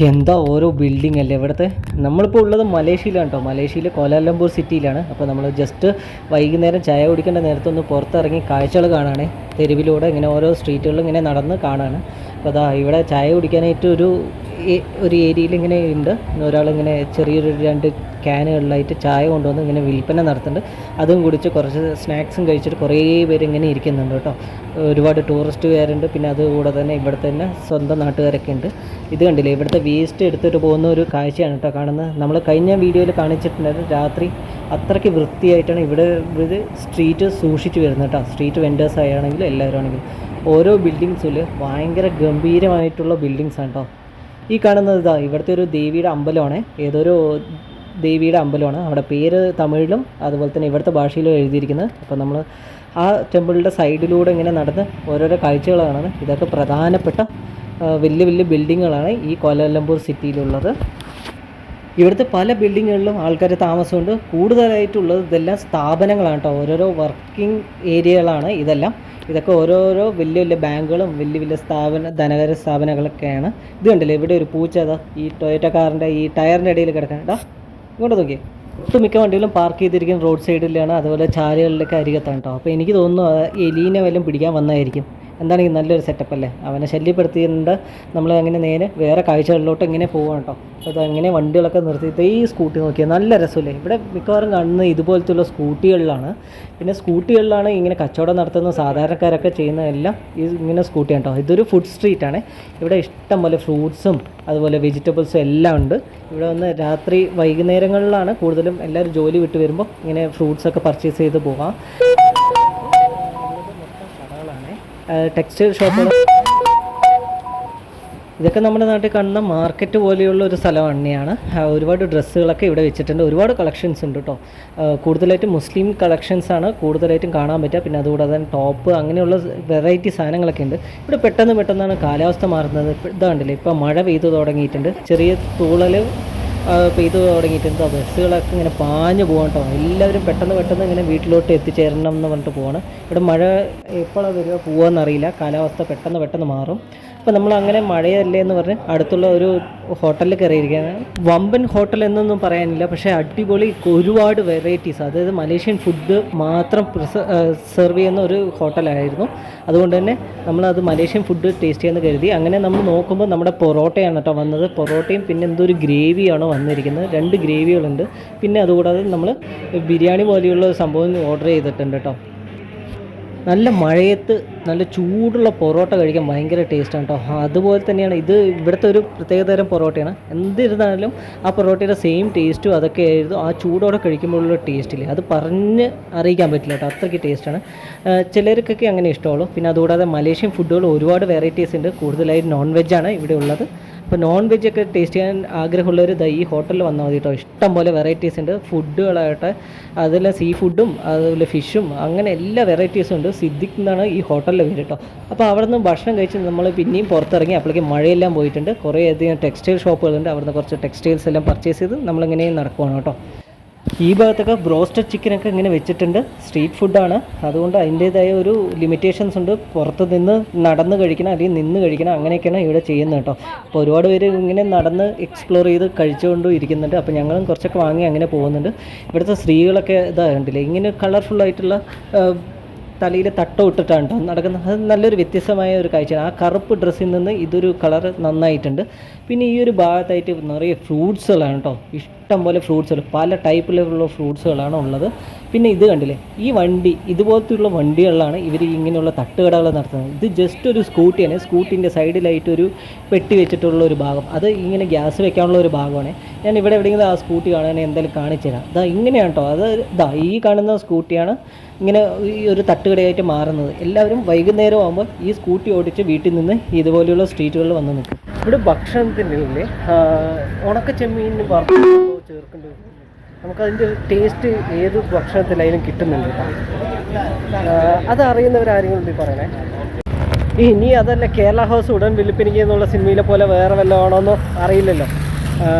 എന്താ ഓരോ ബിൽഡിംഗ് അല്ലേ ഇവിടുത്തെ. നമ്മളിപ്പോൾ ഉള്ളത് മലേഷ്യയിലാണ് കേട്ടോ. മലേഷ്യയിൽ കോലാലംപൂർ സിറ്റിയിലാണ്. അപ്പോൾ നമ്മൾ ജസ്റ്റ് വൈകുന്നേരം ചായ കുടിക്കേണ്ട നേരത്തൊന്ന് പുറത്തിറങ്ങി കാഴ്ചകൾ കാണുകയാണ്. തെരുവിലൂടെ ഇങ്ങനെ ഓരോ സ്ട്രീറ്റുകളിൽ ഇങ്ങനെ നടന്ന് കാണാണ്. അപ്പോൾ അതാ ഇവിടെ ചായ കുടിക്കാനായിട്ട് ഒരു ഏരിയയിൽ ഇങ്ങനെ ഉണ്ട്. ഒരാളിങ്ങനെ ചെറിയൊരു 2 ക്യാനുകളിലായിട്ട് ചായ കൊണ്ടുവന്ന് ഇങ്ങനെ വിൽപ്പന നടത്തുന്നുണ്ട്. അതും കുടിച്ച് കുറച്ച് സ്നാക്സും കഴിച്ചിട്ട് കുറേ പേര് ഇങ്ങനെ ഇരിക്കുന്നുണ്ട് കേട്ടോ. ഒരുപാട് ടൂറിസ്റ്റുകാരുണ്ട്. പിന്നെ അതുകൂടെ തന്നെ ഇവിടെ തന്നെ സ്വന്തം നാട്ടുകാരൊക്കെ ഉണ്ട്. ഇത് കണ്ടില്ലേ, ഇവിടുത്തെ വേസ്റ്റ് എടുത്തിട്ട് പോകുന്ന ഒരു കാഴ്ചയാണ് കേട്ടോ കാണുന്നത്. നമ്മൾ കഴിഞ്ഞ വീഡിയോയിൽ കാണിച്ചിട്ടുണ്ടായിരുന്നു. രാത്രി അത്രയ്ക്ക് വൃത്തിയായിട്ടാണ് ഇവിടെ സ്ട്രീറ്റ് സൂക്ഷിച്ച് വരുന്നത് കേട്ടോ. സ്ട്രീറ്റ് വെൻഡേഴ്സ് ആയാണെങ്കിലും എല്ലാവരും ആണെങ്കിലും ഓരോ ബിൽഡിങ്സിൽ ഭയങ്കര ഗംഭീരമായിട്ടുള്ള ബിൽഡിങ്സാണ് കേട്ടോ. ഈ കാണുന്നത് ഇതാ ഇവിടുത്തെ ഒരു ദേവിയുടെ അമ്പലമാണ്. ഏതൊരു ദേവിയുടെ അമ്പലമാണ്. അവിടെ പേര് തമിഴിലും അതുപോലെ തന്നെ ഇവിടുത്തെ ഭാഷയിലും എഴുതിയിരിക്കുന്നത്. അപ്പോൾ നമ്മൾ ആ ടെമ്പിളിൻ്റെ സൈഡിലൂടെ ഇങ്ങനെ നടന്ന് ഓരോരോ കാഴ്ചകളാണ്. ഇതൊക്കെ പ്രധാനപ്പെട്ട വലിയ വലിയ ബിൽഡിങ്ങുകളാണ് ഈ കോലാലംപൂർ സിറ്റിയിലുള്ളത്. ഇവിടുത്തെ പല ബിൽഡിങ്ങുകളിലും ആൾക്കാർ താമസമുണ്ട്. കൂടുതലായിട്ടുള്ളത് ഇതെല്ലാം സ്ഥാപനങ്ങളാണ് കേട്ടോ. ഓരോരോ വർക്കിംഗ് ഏരിയകളാണ് ഇതെല്ലാം. ഇതൊക്കെ ഓരോരോ വലിയ വലിയ ബാങ്കുകളും വലിയ വലിയ ധനകാര്യ സ്ഥാപനങ്ങളൊക്കെയാണ്. ഇത് കണ്ടില്ലേ, ഇവിടെ ഒരു പൂച്ച അതാ ഈ ടൊയോറ്റ കാറിൻ്റെ ഈ ടയറിൻ്റെ ഇടയിൽ കിടക്കാനുണ്ടോ. ഇങ്ങോട്ട് നോക്കിയേ. ഒട്ടുമിക്ക വണ്ടികളും പാർക്ക് ചെയ്തിരിക്കുന്ന റോഡ് സൈഡിലാണ്. അതുപോലെ ചാലുകളിലൊക്കെ അരികത്താണ് കേട്ടോ. അപ്പോൾ എനിക്ക് തോന്നുന്നു എലീനെ വല്ലതും പിടിക്കാൻ വന്നതായിരിക്കും. എന്താണെങ്കിൽ നല്ലൊരു സെറ്റപ്പ് അല്ലേ. അവനെ ശല്യപ്പെടുത്തിയിട്ടുണ്ട്. നമ്മൾ അങ്ങനെ നേരെ വേറെ കാഴ്ചകളിലോട്ട് ഇങ്ങനെ പോവാണ് കേട്ടോ. അപ്പോൾ അതങ്ങനെ വണ്ടികളൊക്കെ നിർത്തിയിട്ട് ഈ സ്കൂട്ടി നോക്കിയാൽ നല്ല രസമില്ലേ. ഇവിടെ മിക്കവാറും കാണുന്നത് ഇതുപോലത്തുള്ള സ്കൂട്ടികളിലാണ്. പിന്നെ സ്കൂട്ടികളിലാണ് ഇങ്ങനെ കച്ചവടം നടത്തുന്ന സാധാരണക്കാരൊക്കെ ചെയ്യുന്നതെല്ലാം ഇങ്ങനെ സ്കൂട്ടിയാണ് കേട്ടോ. ഇതൊരു ഫുഡ് സ്ട്രീറ്റാണ്. ഇവിടെ ഇഷ്ടം പോലെ ഫ്രൂട്ട്സും അതുപോലെ വെജിറ്റബിൾസും എല്ലാം ഉണ്ട്. ഇവിടെ വന്ന് രാത്രി വൈകുന്നേരങ്ങളിലാണ് കൂടുതലും എല്ലാവരും ജോലി വിട്ട് വരുമ്പോൾ ഇങ്ങനെ ഫ്രൂട്ട്സൊക്കെ പർച്ചേസ് ചെയ്ത് പോകാം. ടെക്സ്റ്റൈൽ ഷോപ്പുകൾ ഇതൊക്കെ നമ്മുടെ നാട്ടിൽ കാണുന്ന മാർക്കറ്റ് പോലെയുള്ള ഒരു സ്ഥലം തന്നെയാണ്. ഒരുപാട് ഡ്രസ്സുകളൊക്കെ ഇവിടെ വെച്ചിട്ടുണ്ട്. ഒരുപാട് കളക്ഷൻസ് ഉണ്ട് കേട്ടോ. കൂടുതലായിട്ടും മുസ്ലിം കളക്ഷൻസാണ് കൂടുതലായിട്ടും കാണാൻ പറ്റുക. പിന്നെ അതുകൂടാതെ തന്നെ ടോപ്പ് അങ്ങനെയുള്ള വെറൈറ്റി സാധനങ്ങളൊക്കെ ഉണ്ട്. ഇവിടെ പെട്ടെന്നാണ് കാലാവസ്ഥ മാറുന്നത്. ഇതാണ്ടില്ലേ, ഇപ്പോൾ മഴ പെയ്തു തുടങ്ങിയിട്ടുണ്ട്. ചെറിയ തൂളൽ പെയ്തു തുടങ്ങിയിട്ടുണ്ട്. ബസ്സുകളൊക്കെ ഇങ്ങനെ പാഞ്ഞു പോകാൻ കേട്ടോ. എല്ലാവരും പെട്ടെന്ന് ഇങ്ങനെ വീട്ടിലോട്ട് എത്തിച്ചേരണം എന്ന് പറഞ്ഞിട്ട് പോവാണ്. ഇവിടെ മഴ എപ്പോഴാണ് വരിക പോവാന്നറിയില്ല. കാലാവസ്ഥ പെട്ടെന്ന് മാറും. അപ്പോൾ നമ്മൾ അങ്ങനെ മഴയല്ലേ എന്ന് പറഞ്ഞ് അടുത്തുള്ള ഒരു ഹോട്ടലിൽ കയറിയിരിക്കുകയാണ്. വമ്പൻ ഹോട്ടൽ എന്നൊന്നും പറയാനില്ല, പക്ഷേ അടിപൊളി ഒരുപാട് വെറൈറ്റീസ്, അതായത് മലേഷ്യൻ ഫുഡ് മാത്രം സെർവ് ചെയ്യുന്ന ഒരു ഹോട്ടലായിരുന്നു. അതുകൊണ്ട് തന്നെ നമ്മളത് മലേഷ്യൻ ഫുഡ് ടേസ്റ്റ് ചെയ്യാമെന്ന് കരുതി. അങ്ങനെ നമ്മൾ നോക്കുമ്പോൾ നമ്മുടെ പൊറോട്ടയാണ് കേട്ടോ വന്നത്. പൊറോട്ടയും പിന്നെ എന്തോ ഒരു ഗ്രേവിയാണ് വന്നിരിക്കുന്നത്. 2 ഗ്രേവികളുണ്ട്. പിന്നെ അതുകൂടാതെ നമ്മൾ ബിരിയാണി പോലെയുള്ള ഒരു സംഭവം ഓർഡർ ചെയ്തിട്ടുണ്ട് കേട്ടോ. നല്ല മഴയത്ത് നല്ല ചൂടുള്ള പൊറോട്ട കഴിക്കാൻ ഭയങ്കര ടേസ്റ്റാണ് കേട്ടോ. അതുപോലെ തന്നെയാണ് ഇത് ഇവിടുത്തെ ഒരു പ്രത്യേകതരം പൊറോട്ടയാണ്. എന്തിരുന്നാലും ആ പൊറോട്ടയുടെ സെയിം ടേസ്റ്റും അതൊക്കെ ആയിരുന്നു. ആ ചൂടോടെ കഴിക്കുമ്പോഴുള്ള ടേസ്റ്റില്ലേ, അത് പറഞ്ഞ് അറിയിക്കാൻ പറ്റില്ല കേട്ടോ. അത്രയ്ക്ക് ടേസ്റ്റാണ്. ചിലർക്കൊക്കെ അങ്ങനെ ഇഷ്ടമുള്ളൂ. പിന്നെ അതുകൂടാതെ മലേഷ്യൻ ഫുഡുകൾ ഒരുപാട് വെറൈറ്റീസ് ഉണ്ട്. കൂടുതലായിട്ട് നോൺ വെജാണ് ഇവിടെ ഉള്ളത്. അപ്പോൾ നോൺ വെജൊക്കെ ടേസ്റ്റ് ചെയ്യാൻ ആഗ്രഹമുള്ളവർ ഈ ഹോട്ടലിൽ വന്നാൽ മതി കേട്ടോ. ഇഷ്ടം പോലെ വെറൈറ്റീസ് ഉണ്ട്. ഫുഡുകളാകട്ടെ അതെല്ലാം സീ ഫുഡും അതുപോലെ ഫിഷും അങ്ങനെ എല്ലാ വെറൈറ്റീസും ഉണ്ട്. സിദ്ദിഖ് എന്നാണ് ഈ ഹോട്ടലിൽ പേര് കേട്ടോ. അപ്പോൾ അവിടെ നിന്ന് ഭക്ഷണം കഴിച്ച് നമ്മൾ പിന്നെയും പുറത്തിറങ്ങി. അപ്പോഴേക്കും മഴയെല്ലാം പോയിട്ടുണ്ട്. കുറേയധികം ടെക്സ്റ്റൈൽ ഷോപ്പുകളുണ്ട്. അവിടുന്ന് കുറച്ച് ടെക്സ്റ്റൈൽസ് എല്ലാം പർച്ചേസ് ചെയ്ത് നമ്മളിങ്ങനെ നടക്കുവാണ് കേട്ടോ. ഈ ഭാഗത്തൊക്കെ ബ്രോസ്റ്റഡ് ചിക്കനൊക്കെ ഇങ്ങനെ വെച്ചിട്ടുണ്ട്. സ്ട്രീറ്റ് ഫുഡാണ്, അതുകൊണ്ട് അതിൻ്റേതായ ഒരു ലിമിറ്റേഷൻസ് ഉണ്ട്. പുറത്ത് നിന്ന് നടന്ന് കഴിക്കണം അല്ലെങ്കിൽ നിന്ന് കഴിക്കണം, അങ്ങനെയൊക്കെയാണ് ഇവിടെ ചെയ്യുന്നത് കേട്ടോ. അപ്പോൾ ഒരുപാട് പേര് ഇങ്ങനെ നടന്ന് എക്സ്പ്ലോർ ചെയ്ത് കഴിച്ചുകൊണ്ടും ഇരിക്കുന്നുണ്ട്. അപ്പോൾ ഞങ്ങളും കുറച്ചൊക്കെ വാങ്ങി അങ്ങനെ പോകുന്നുണ്ട്. ഇവിടുത്തെ സ്ത്രീകളൊക്കെ ഇതാ കണ്ടില്ലേ, ഇങ്ങനെ കളർഫുള്ളായിട്ടുള്ള തലയിൽ തട്ട ഇട്ടിട്ടാണ് കേട്ടോ നടക്കുന്നത്. അത് നല്ലൊരു വ്യത്യസ്തമായ ഒരു കാഴ്ചയാണ്. ആ കറുപ്പ് ഡ്രസ്സിൽ നിന്ന് ഇതൊരു കളർ നന്നായിട്ടുണ്ട്. പിന്നെ ഈ ഒരു ഭാഗത്തായിട്ട് നിറയെ ഫ്രൂട്ട്സുകളാണ് കേട്ടോ. ഇഷ്ടം പോലെ ഫ്രൂട്ട്സുകൾ, പല ടൈപ്പിലുള്ള ഫ്രൂട്ട്സുകളാണ് ഉള്ളത്. പിന്നെ ഇത് കണ്ടില്ലേ, ഈ വണ്ടി ഇതുപോലത്തെയുള്ള വണ്ടികളിലാണ് ഇവർ ഇങ്ങനെയുള്ള തട്ടുകടകൾ നടത്തുന്നത്. ഇത് ജസ്റ്റ് ഒരു സ്കൂട്ടിയാണ്. സ്കൂട്ടീൻ്റെ സൈഡിലായിട്ട് ഒരു പെട്ടി വെച്ചിട്ടുള്ള ഒരു ഭാഗം, അത് ഇങ്ങനെ ഗ്യാസ് വെക്കാനുള്ള ഒരു ഭാഗമാണ്. ഞാൻ ഇവിടെ എവിടെയെങ്കിലും ആ സ്കൂട്ടി കാണാൻ എന്തായാലും കാണിച്ചു തരാം. ഇതാ ഇങ്ങനെയാണ് കേട്ടോ. അത് ഈ കാണുന്ന സ്കൂട്ടിയാണ് ഇങ്ങനെ ഈ ഒരു തട്ടുകടയായിട്ട് മാറുന്നത്. എല്ലാവരും വൈകുന്നേരം ആകുമ്പോൾ ഈ സ്കൂട്ടി ഓടിച്ച് വീട്ടിൽ നിന്ന് ഇതുപോലെയുള്ള സ്ട്രീറ്റുകളിൽ വന്ന് നിൽക്കും. ഇവിടെ ഭക്ഷണത്തിൻ്റെ ഉണക്ക ചെമ്മീൻ ചേർക്കേണ്ടി വരും. നമുക്കതിൻ്റെ ടേസ്റ്റ് ഏത് ഭക്ഷണത്തിലായാലും കിട്ടുന്നുണ്ട് കേട്ടോ. അതറിയുന്നവരാരെങ്കിലും ഉണ്ട് പറയണേ. ഇനി അതല്ല, കേരള ഹൗസ് ഉടൻ വിളിപ്പിനിക്കുക എന്നുള്ള സിനിമയിലെ പോലെ വേറെ വല്ലതും ആണോന്നോ അറിയില്ലല്ലോ.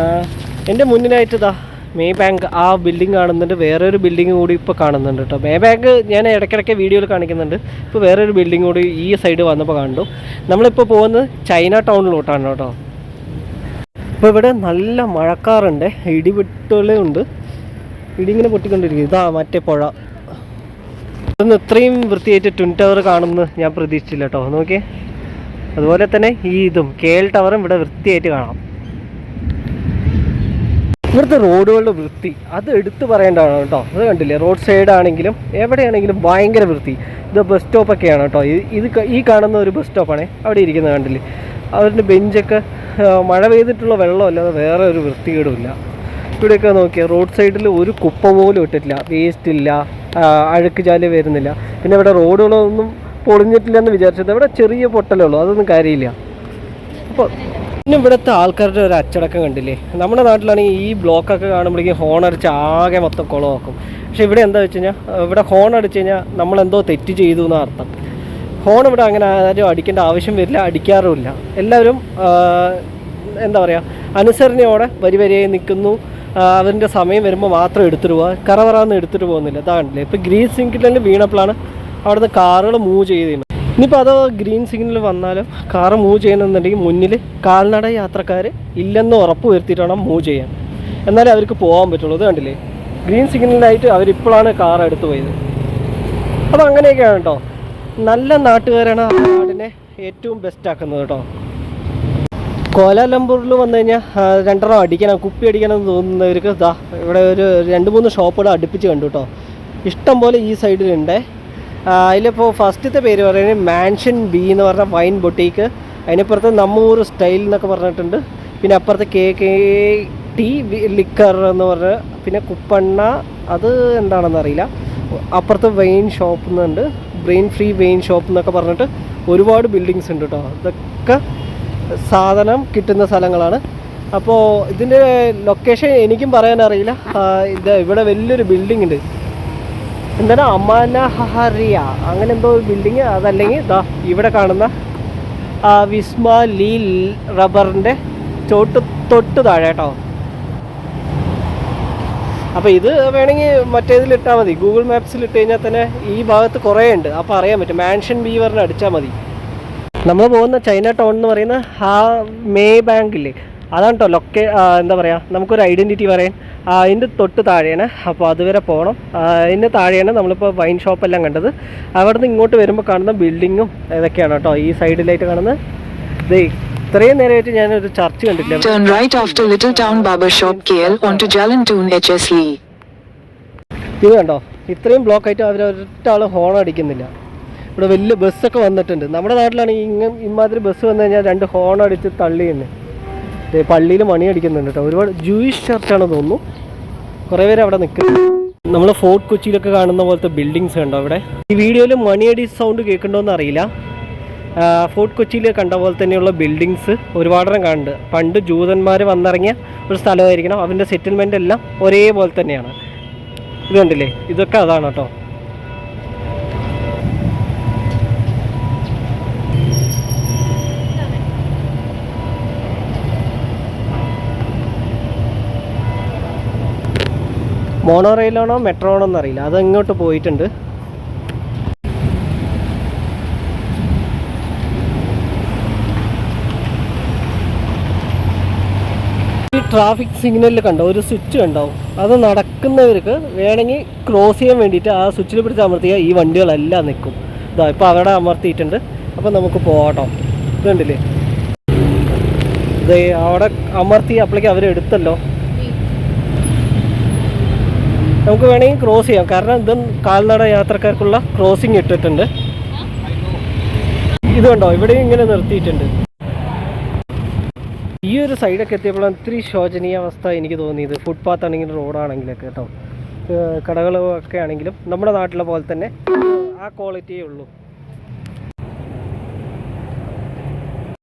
എൻ്റെ മുന്നിലായിട്ട് മേ ബാങ്ക് ആ ബിൽഡിംഗ് കാണുന്നുണ്ട്. വേറൊരു ബിൽഡിംഗ് കൂടി ഇപ്പോൾ കാണുന്നുണ്ട് കേട്ടോ. മേ ബാങ്ക് ഞാൻ ഇടയ്ക്കിടയ്ക്ക് വീഡിയോയിൽ കാണിക്കുന്നുണ്ട്. ഇപ്പോൾ വേറൊരു ബിൽഡിംഗ് കൂടി ഈ സൈഡ് വന്നപ്പോൾ കണ്ടു. നമ്മളിപ്പോൾ പോകുന്നത് ചൈന ടൗണിലോട്ടാണ് കേട്ടോ. ഇപ്പോൾ ഇവിടെ നല്ല മഴക്കാറുണ്ട്, ഇടിവെട്ടുകളുണ്ട്, ഇടിങ്ങനെ പൊട്ടിക്കൊണ്ടിരിക്കും. ഇതാ മറ്റേ പുഴ. ഇതൊന്ന് ഇത്രയും വൃത്തിയായിട്ട് ട്വിൻ ടവർ കാണുമെന്ന് ഞാൻ പ്രതീക്ഷിച്ചില്ല കേട്ടോ. നോക്കിയേ, അതുപോലെ തന്നെ ഈ ഇതും KL ടവറും ഇവിടെ വൃത്തിയായിട്ട് കാണാം. ഇവിടുത്തെ റോഡുകളുടെ വൃത്തി അത് എടുത്തു പറയേണ്ടതാണ് കേട്ടോ. അത് കണ്ടില്ലേ, റോഡ് സൈഡ് ആണെങ്കിലും എവിടെയാണെങ്കിലും ഭയങ്കര വൃത്തി. ഇത് ബസ് സ്റ്റോപ്പൊക്കെയാണ് കേട്ടോ. ഈ കാണുന്ന ഒരു ബസ് സ്റ്റോപ്പാണ് അവിടെ ഇരിക്കുന്നത്. കണ്ടില്ലേ, അവരുടെ ബെഞ്ചൊക്കെ മഴ പെയ്തിട്ടുള്ള വെള്ളമല്ലാതെ വേറെ ഒരു വൃത്തികേടുമില്ല. ഇവിടെയൊക്കെ നോക്കിയാൽ റോഡ് സൈഡിൽ ഒരു കുപ്പ പോലും ഇട്ടിട്ടില്ല, വേസ്റ്റ് ഇല്ല, അഴുക്ക് ചാല് വരുന്നില്ല. പിന്നെ ഇവിടെ റോഡുകളൊന്നും പൊളിഞ്ഞിട്ടില്ലെന്ന് വിചാരിച്ചത് ഇവിടെ ചെറിയ പൊട്ടലേ ഉള്ളൂ, അതൊന്നും കാര്യമില്ല. അപ്പോൾ പിന്നെ ഇവിടുത്തെ ആൾക്കാരുടെ ഒരു അച്ചടക്കം കണ്ടില്ലേ. നമ്മുടെ നാട്ടിലാണെങ്കിൽ ഈ ബ്ലോക്കൊക്കെ കാണുമ്പോഴേക്കും ഹോൺ അടിച്ച് ആകെ മൊത്തം കുളമാക്കും. പക്ഷേ ഇവിടെ എന്താ വെച്ച് കഴിഞ്ഞാൽ, ഇവിടെ ഹോൺ അടിച്ച് കഴിഞ്ഞാൽ നമ്മളെന്തോ തെറ്റ് ചെയ്തു എന്നാണ് അർത്ഥം. ഹോൺ ഇവിടെ അങ്ങനെ ആരും അടിക്കേണ്ട ആവശ്യം വരില്ല, അടിക്കാറുമില്ല. എല്ലാവരും എന്താ പറയുക, അനുസരണയോടെ വരിയായി നിൽക്കുന്നു. അവരുടെ സമയം വരുമ്പോൾ മാത്രം എടുത്തിട്ട് പോവുക, കറവറാന്ന് എടുത്തിട്ട് പോകുന്നില്ല. അതാ കണ്ടില്ലേ, ഇപ്പോൾ ഗ്രീൻ സിഗ്നലിൽ വീണപ്പോഴാണ് അവിടുത്തെ കാറുകൾ മൂവ് ചെയ്യുന്നത്. ഇനിയിപ്പോൾ അതോ ഗ്രീൻ സിഗ്നൽ വന്നാലും കാറ് മൂവ് ചെയ്യണമെന്നുണ്ടെങ്കിൽ മുന്നിൽ കാൽനട യാത്രക്കാർ ഇല്ലെന്ന് ഉറപ്പ് വരുത്തിയിട്ട് വേണം മൂവ് ചെയ്യാൻ, എന്നാലേ അവർക്ക് പോകാൻ പറ്റുള്ളൂ. ഇത് കണ്ടില്ലേ, ഗ്രീൻ സിഗ്നലായിട്ട് അവരിപ്പോഴാണ് കാർ എടുത്തു പോയത്. അപ്പോൾ അങ്ങനെയൊക്കെയാണ് കേട്ടോ. നല്ല നാട്ടുകാരാണ് ആ നാടിനെ ഏറ്റവും ബെസ്റ്റ് ആക്കുന്നത് കേട്ടോ. കോലാലംപൂരിൽ വന്നു കഴിഞ്ഞാൽ രണ്ടെണ്ണം അടിക്കണം, കുപ്പി അടിക്കണമെന്ന് തോന്നുന്നവർക്ക് ഇതാ ഇവിടെ ഒരു 2-3 ഷോപ്പുകൾ അടുപ്പിച്ച് കണ്ടു കേട്ടോ. ഇഷ്ടം പോലെ ഈ സൈഡിലുണ്ട്. അതിലിപ്പോൾ ഫസ്റ്റത്തെ പേര് പറയുന്നത് മാൻഷൻ ബി എന്ന് പറഞ്ഞ വൈൻ ബൊട്ടീക്ക്. അതിനപ്പുറത്ത് നമ്മൂർ സ്റ്റൈൽ എന്നൊക്കെ പറഞ്ഞിട്ടുണ്ട്. പിന്നെ അപ്പുറത്ത് KKT ലിക്കർ എന്ന് പറഞ്ഞ, പിന്നെ കുപ്പണ്ണ, അത് എന്താണെന്ന് അറിയില്ല. അപ്പുറത്ത് വെയിൻ ഷോപ്പ് എന്നുണ്ട്, ബ്രെയിൻ ഫ്രീ വെയിൻ ഷോപ്പ് എന്നൊക്കെ പറഞ്ഞിട്ട് ഒരുപാട് ബിൽഡിങ്സ് ഉണ്ട് കേട്ടോ. ഇതൊക്കെ സാധനം കിട്ടുന്ന സ്ഥലങ്ങളാണ്. അപ്പോൾ ഇതിൻ്റെ ലൊക്കേഷൻ എനിക്കും പറയാനറിയില്ല. ഇവിടെ വലിയൊരു ബിൽഡിംഗ് ഉണ്ട്, എന്താണ് അമാനഹറിയ അങ്ങനെ എന്തോ ബിൽഡിങ്. അതല്ലെങ്കിൽ ഇതാ ഇവിടെ കാണുന്ന വിസ്മ ലീ റബ്ബറിൻ്റെ തൊട്ട് താഴെ കേട്ടോ. അപ്പോൾ ഇത് വേണമെങ്കിൽ മറ്റേതിലിട്ടാൽ മതി, ഗൂഗിൾ മാപ്സിലിട്ട് കഴിഞ്ഞാൽ തന്നെ ഈ ഭാഗത്ത് കുറേ ഉണ്ട്. അപ്പോൾ അറിയാൻ പറ്റും. മാൻഷൻ ബി പറഞ്ഞ് അടിച്ചാൽ മതി. നമ്മൾ പോകുന്ന ചൈന ടൗൺ എന്ന് പറയുന്ന ആ മേ ബാങ്കില്ലേ, അതാണ് കേട്ടോ എന്താ പറയുക, നമുക്കൊരു ഐഡൻറ്റിറ്റി പറയാൻ. അതിൻ്റെ തൊട്ട് താഴെയാണ്. അപ്പോൾ അതുവരെ പോകണം. അതിൻ്റെ താഴെയാണ് നമ്മളിപ്പോൾ വൈൻ ഷോപ്പെല്ലാം കണ്ടത്. അവിടെ നിന്ന് ഇങ്ങോട്ട് വരുമ്പോൾ കാണുന്ന ബിൽഡിങ്ങും ഇതൊക്കെയാണ് കേട്ടോ ഈ സൈഡിലായിട്ട് കാണുന്നത്. ദേ ഇത്രയും നേരമായിട്ട് ഞാനൊരു ചർച്ച കണ്ടില്ല. Turn right after Little Town Barber Shop KL onto Jalan Tun HSE. ഇത് കണ്ടോ, ഇത്രയും ബ്ലോക്കായിട്ട് അവരൊരാൾ ഹോൺ അടിക്കുന്നില്ല. ഇവിടെ വലിയ ബസ്സൊക്കെ വന്നിട്ടുണ്ട്. നമ്മുടെ നാട്ടിലാണെങ്കിൽ ഇമാതിരി ബസ് വന്നു കഴിഞ്ഞാൽ 2 ഹോൺ അടിച്ച് തള്ളി തന്നെ. പള്ളിയിൽ മണി അടിക്കുന്നുണ്ട് കേട്ടോ. ഒരുപാട് ജൂയിഷ് ചർച്ചാണെന്ന് തോന്നുന്നു. കുറേ പേര് അവിടെ നിൽക്കുന്നു. നമ്മൾ ഫോർട്ട് കൊച്ചിയിലൊക്കെ കാണുന്ന പോലത്തെ ബിൽഡിങ്സ് കണ്ടോ അവിടെ. ഈ വീഡിയോയിൽ മണിയടി സൗണ്ട് കേൾക്കണ്ടോയെന്ന് അറിയില്ല. ഫോർട്ട് കൊച്ചിയിൽ കണ്ട പോലെ തന്നെയുള്ള ബിൽഡിങ്സ് ഒരുപാടെണ്ണം കാണുന്നുണ്ട്. പണ്ട് ജൂതന്മാർ വന്നിറങ്ങിയ ഒരു സ്ഥലമായിരിക്കണം. അവൻ്റെ സെറ്റിൽമെൻ്റ് എല്ലാം ഒരേപോലെ തന്നെയാണ്. ഇത് കണ്ടില്ലേ, ഇതൊക്കെ അതാണ് കേട്ടോ. മോണോ റെയിലാണോ മെട്രോ ആണോ എന്നറിയില്ല, അത് ഇങ്ങോട്ട് പോയിട്ടുണ്ട്. ഈ ട്രാഫിക് സിഗ്നലിൽ കണ്ടോ ഒരു സ്വിച്ച് ഉണ്ടാവും. അത് നടക്കുന്നവർക്ക് വേണമെങ്കിൽ ക്രോസ് ചെയ്യാൻ വേണ്ടിയിട്ട് ആ സ്വിച്ചിൽ പിടിച്ച് അമർത്തിയാൽ ഈ വണ്ടികളെല്ലാം നിൽക്കും. ഇതാ ഇപ്പോൾ അവിടെ അമർത്തിയിട്ടുണ്ട്. അപ്പോൾ നമുക്ക് പോകട്ടോ. ഇത് കണ്ടില്ലേ, ഇത് അവിടെ അമർത്തി അപ്പോഴേക്കും അവരെടുത്തല്ലോ. നമുക്ക് വേണമെങ്കിൽ ക്രോസ് ചെയ്യാം, കാരണം ഇത് കാൽനട യാത്രക്കാർക്കുള്ള ക്രോസിങ് ഇട്ടിട്ടുണ്ട്. ഇത് കണ്ടോ ഇവിടെയും ഇങ്ങനെ നിർത്തിയിട്ടുണ്ട്. ഈ ഒരു സൈഡൊക്കെ എത്തിയപ്പോഴാണ് ഇത്തിരി ശോചനീയാവസ്ഥ എനിക്ക് തോന്നിയത്. ഫുട്പാത്ത് ആണെങ്കിലും റോഡാണെങ്കിലൊക്കെ കേട്ടോ, കടകളൊക്കെ ആണെങ്കിലും നമ്മുടെ നാട്ടിലെ പോലെ തന്നെ ആ ക്വാളിറ്റിയേ ഉള്ളൂ.